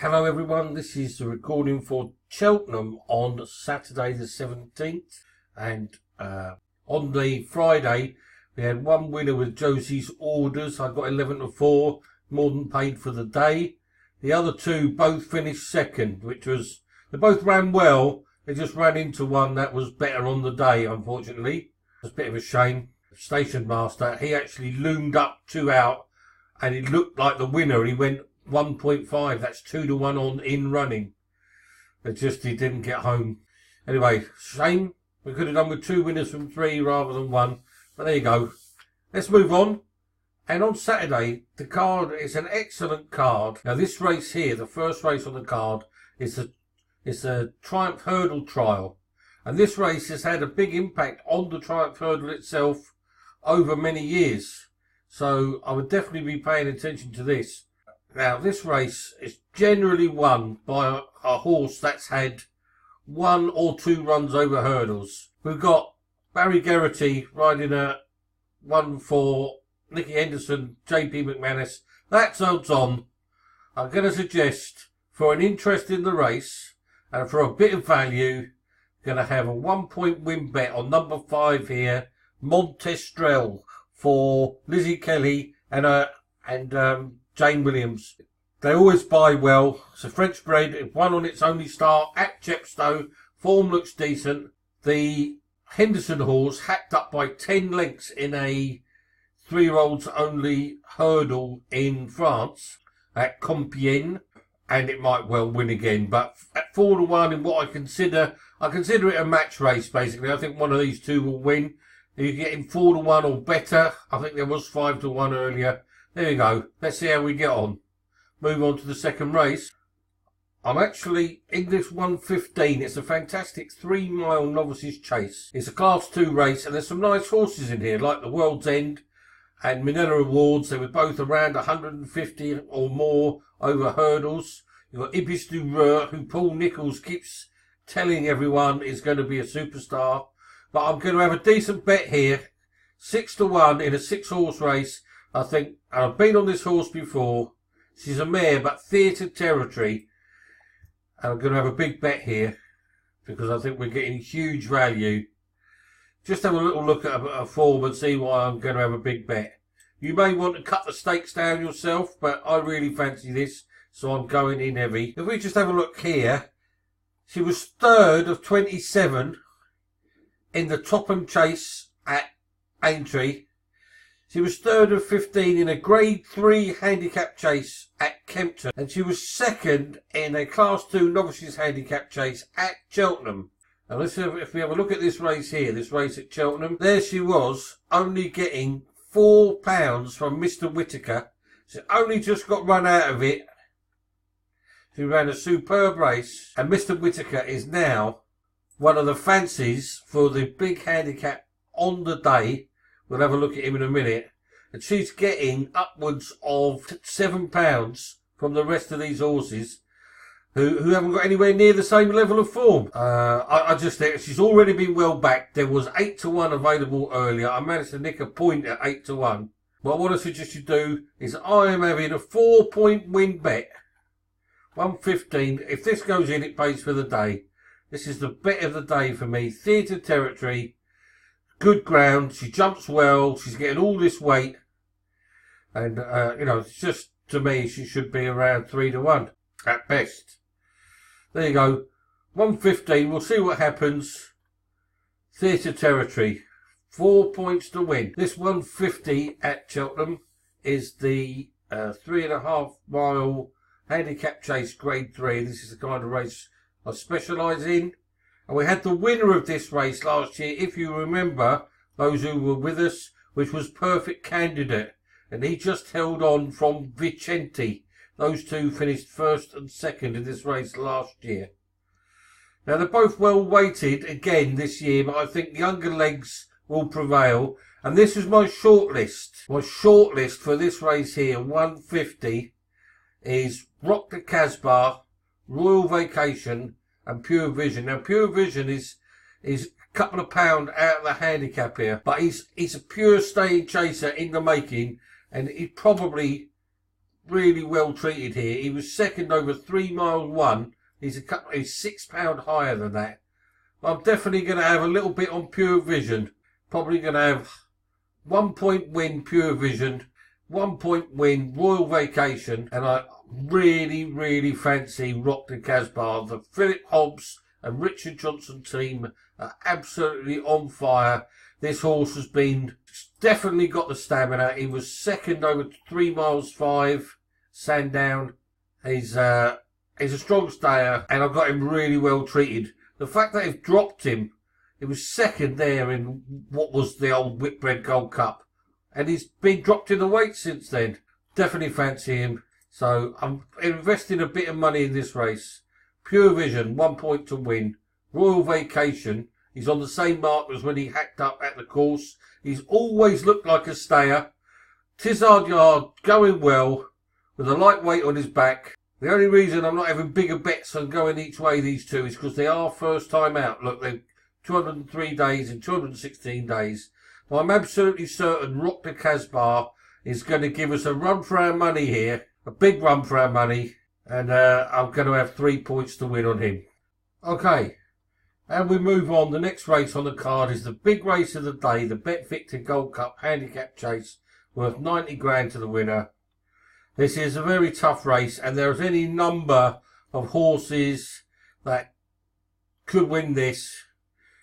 Hello everyone, this is the recording for Cheltenham on Saturday the 17th, and on the Friday we had one winner with Josie's orders. I got 11-4, more than paid for the day. The other two both finished second, they both ran well. They just ran into one that was better on the day, unfortunately. It's a bit of a shame. Station master, he actually loomed up 2 out and it looked like the winner. He went 1.5, that's 2-1 on in running. He didn't get home. Anyway, shame. We could have done with 2 winners from 3 rather than 1. But there you go. Let's move on. And on Saturday, the card is an excellent card. Now this race here, the first race on the card, is the Triumph Hurdle Trial. And this race has had a big impact on the Triumph Hurdle itself over many years. So I would definitely be paying attention to this. Now this race is generally won by a horse that's had 1 or 2 runs over hurdles. We've got Barry Geraghty riding a 1-4, Nicky Henderson, JP McManus. That's odds on. I'm going to suggest, for an interest in the race and for a bit of value, going to have a 1-point win bet on number 5 here, Montestrel, for Lizzie Kelly and Jane Williams. They always buy well. It's a French bred. It won on its only start at Chepstow. Form looks decent. The Henderson horse hacked up by 10 lengths in a 3-year-olds only hurdle in France at Compiègne, and it might well win again. But at 4-1 in what I consider it a match race basically. I think one of these two will win. If you're getting 4-1 or better, I think there was 5-1 earlier. There you go. Let's see how we get on. Move on to the second race. I'm actually in this 1:15. It's a fantastic 3-mile novices chase. It's a Class 2 race, and there's some nice horses in here, like the World's End and Minella Awards. They were both around 150 or more over hurdles. You've got Ibis du Reur, who Paul Nicholls keeps telling everyone is going to be a superstar. But I'm going to have a decent bet here. 6-1 in a 6-horse race. I think, and I've been on this horse before. She's a mare, but theatre territory. And I'm going to have a big bet here, because I think we're getting huge value. Just have a little look at a form and see why I'm going to have a big bet. You may want to cut the stakes down yourself, but I really fancy this, so I'm going in heavy. If we just have a look here, she was 3rd of 27 in the Topham Chase at Aintree. She was 3rd of 15 in a Grade 3 handicap chase at Kempton. And she was 2nd in a Class 2 novices handicap chase at Cheltenham. Now if we have a look at this race here, this race at Cheltenham, there she was, only getting £4 from Mr. Whittaker. She only just got run out of it. She ran a superb race. And Mr. Whittaker is now one of the fancies for the big handicap on the day. We'll have a look at him in a minute. And she's getting upwards of £7 from the rest of these horses who haven't got anywhere near the same level of form. I just think she's already been well backed. There was 8-1 available earlier. I managed to nick a point at 8-1. What I want to suggest you do is I am having a 4-point win bet. 1:15. If this goes in, it pays for the day. This is the bet of the day for me. Theatre territory. Good ground. She jumps well. She's getting all this weight. And, it's just, to me, she should be around 3-1 at best. There you go. 1:15. We'll see what happens. Theatre territory. 4 points to win. This 150 at Cheltenham is the 3.5 mile handicap chase Grade 3. This is the kind of race I specialise in. And we had the winner of this race last year, if you remember, those who were with us, which was Perfect Candidate. And he just held on from Vicente. Those two finished 1st and 2nd in this race last year. Now, they're both well weighted again this year, but I think younger legs will prevail. And this is my shortlist. My shortlist for this race here, 150, is Rock the Kasbah, Royal Vacation, and Pure Vision. Now, Pure Vision is a couple of pound out of the handicap here, but he's a pure staying chaser in the making, and he probably really well treated here. He was second over 3 miles one. He's £6 higher than that. I'm definitely going to have a little bit on Pure Vision. Probably going to have 1 point win Pure Vision, 1 point win Royal Vacation, and I really fancy Rock the Kasbah. The Philip Hobbs and Richard Johnson team are absolutely on fire. This horse has definitely got the stamina. He was second over 3 miles 5, Sandown. He's a strong stayer, and I've got him really well treated. The fact that they've dropped him, it was second there in what was the old Whitbread Gold Cup, and he's been dropped in the weight since then. Definitely fancy him. So I'm investing a bit of money in this race. Pure Vision, 1 point to win. Royal Vacation, he's on the same mark as when he hacked up at the course. He's always looked like a stayer. Tizard Yard going well with a lightweight on his back. The only reason I'm not having bigger bets on going each way, these two, is because they are first time out. Look, they're 203 days and 216 days. Well, I'm absolutely certain Rock the Kasbah is going to give us a run for our money here. A big run for our money. And I'm going to have 3 points to win on him. Okay. And we move on. The next race on the card is the big race of the day. The Bet Victor Gold Cup Handicap Chase. Worth 90 grand to the winner. This is a very tough race, and there's any number of horses that could win this.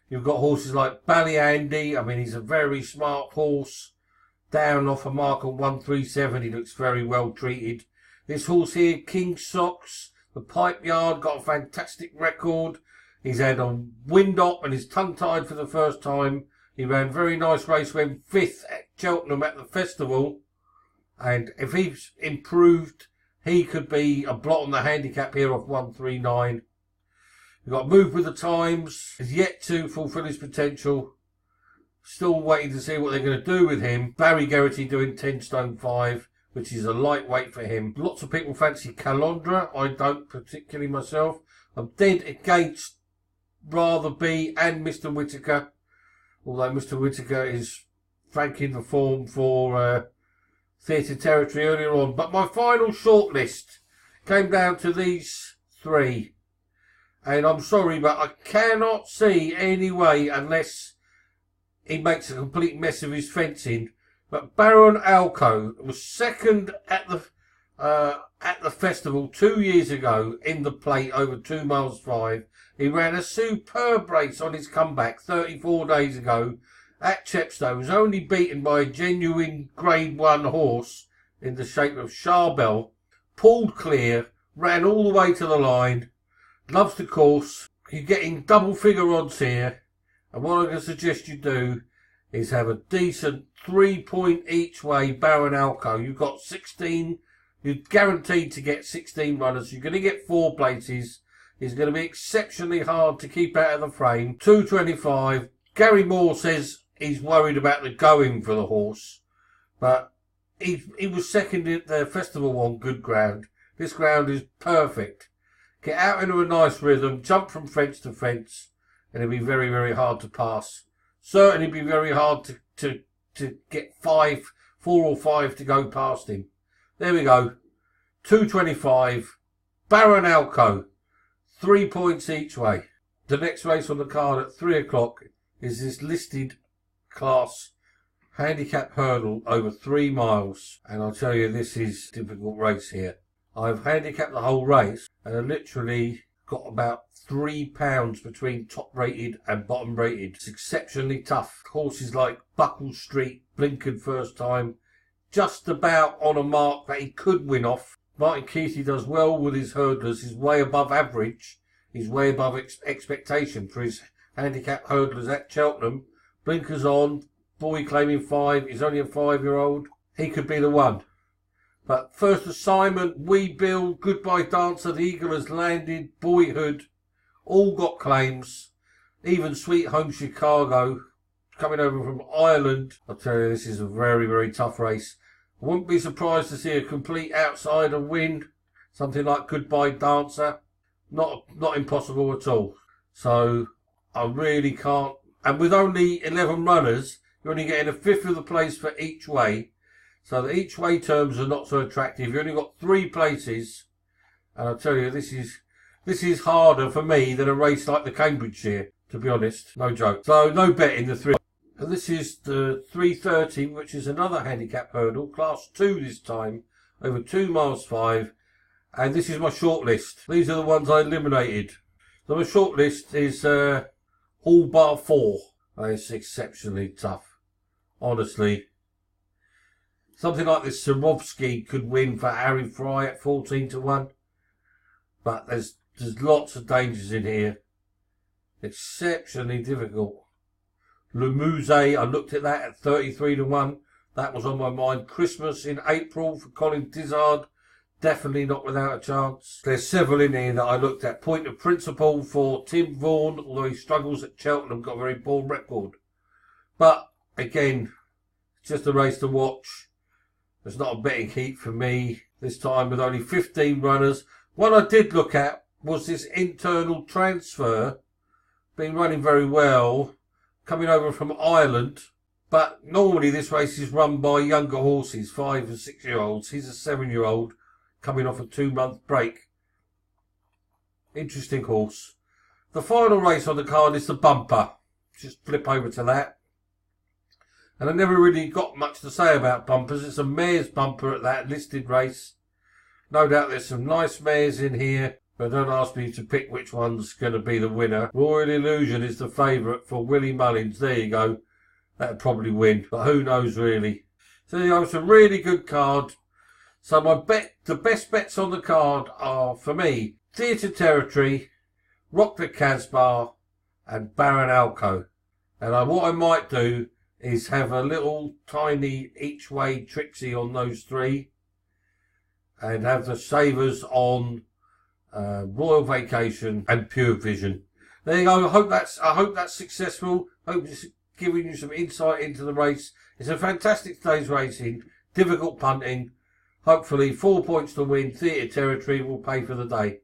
You've got horses like Ballyandy. I mean, he's a very smart horse. Down off a mark of 137. He looks very well treated. This horse here, King Socks, the Pipe Yard, got a fantastic record. He's had a wind up and is tongue-tied for the first time. He ran a very nice race, went 5th at Cheltenham at the festival. And if he's improved, he could be a blot on the handicap here of 139. You've got to move with the times. He's yet to fulfil his potential. Still waiting to see what they're going to do with him. Barry Geraghty doing 10 stone 5, which is a lightweight for him. Lots of people fancy Calandra. I don't particularly myself. I'm dead against Rather Be and Mr. Whittaker. Although Mr. Whittaker is franking the form for Theatre Territory earlier on. But my final shortlist came down to these 3. And I'm sorry, but I cannot see any way, unless he makes a complete mess of his fencing. But Baron Alco was second at the festival 2 years ago in the plate over 2 miles 5. He ran a superb race on his comeback 34 days ago at Chepstow. He was only beaten by a genuine Grade 1 horse in the shape of Charbel. Pulled clear, ran all the way to the line. Loves the course. You're getting double figure odds here. And what I'm going to suggest you do is have a decent 3 point each way Baron Alco. You've got 16. You're guaranteed to get 16 runners. You're going to get 4 places. It's going to be exceptionally hard to keep out of the frame. 225. Gary Moore says he's worried about the going for the horse. But he was second at the festival on good ground. This ground is perfect. Get out into a nice rhythm. Jump from fence to fence. And it'll be very hard to pass. Certainly be very hard to get 4 or 5 to go past him. There we go. 225. Baron Alco. 3 points each way. The next race on the card at 3 o'clock is this listed class handicap hurdle over 3 miles. And I'll tell you, this is a difficult race here. I've handicapped the whole race and I literally got about £3 between top rated and bottom rated. It's exceptionally tough. Horses like Buckle Street, Blinkered first time, just about on a mark that he could win off. Martin Keithy does well with his hurdlers. He's way above average. He's way above expectation for his handicap hurdlers at Cheltenham. Blinkers on. Boy claiming 5. He's only a 5-year-old. He could be the one. But First Assignment, We Build, Goodbye Dancer, The Eagle Has Landed, Boyhood, all got claims. Even Sweet Home Chicago, coming over from Ireland. I'll tell you, this is a very tough race. I wouldn't be surprised to see a complete outsider win. Something like Goodbye Dancer. Not impossible at all. So, I really can't. And with only 11 runners, you're only getting a fifth of the place for each way. So the each way terms are not so attractive. You've only got 3 places. And I'll tell you, this is harder for me than a race like the Cambridgeshire, to be honest. No joke. So no betting the 3. And this is the 330, which is another handicap hurdle, class 2 this time, over 2 miles 5. And this is my short list. These are the ones I eliminated. So my short list is all bar 4. It's exceptionally tough. Honestly. Something like this Swarovski could win for Harry Fry at 14 to 1. But there's lots of dangers in here. Exceptionally difficult. Le Musée, I looked at that at 33 to 1. That was on my mind. Christmas in April for Colin Tizard. Definitely not without a chance. There's several in here that I looked at. Point of Principle for Tim Vaughan, although he struggles at Cheltenham, got a very poor record. But, again, it's just a race to watch. It's not a betting heat for me. This time with only 15 runners. What I did look at was this internal transfer. Been running very well. Coming over from Ireland. But normally this race is run by younger horses, 5 and 6 year olds. He's a 7-year-old coming off a 2-month break. Interesting horse. The final race on the card is the bumper. Just flip over to that. And I never really got much to say about bumpers. It's a mare's bumper at that listed race. No doubt there's some nice mares in here. But don't ask me to pick which one's going to be the winner. Royal Illusion is the favourite for Willie Mullins. There you go. That'd probably win. But who knows really. So you know, it's a really good card. So the best bets on the card are, for me, Theatre Territory, Rock the Kasbah and Baron Alco. And what I might do is have a little tiny each way Trixie on those 3. And have the savers on Royal Vacation and Pure Vision. There you go. I hope that's successful. Hope it's giving you some insight into the race. It's a fantastic day's racing. Difficult punting. Hopefully 4 points to win. Theatre Territory will pay for the day.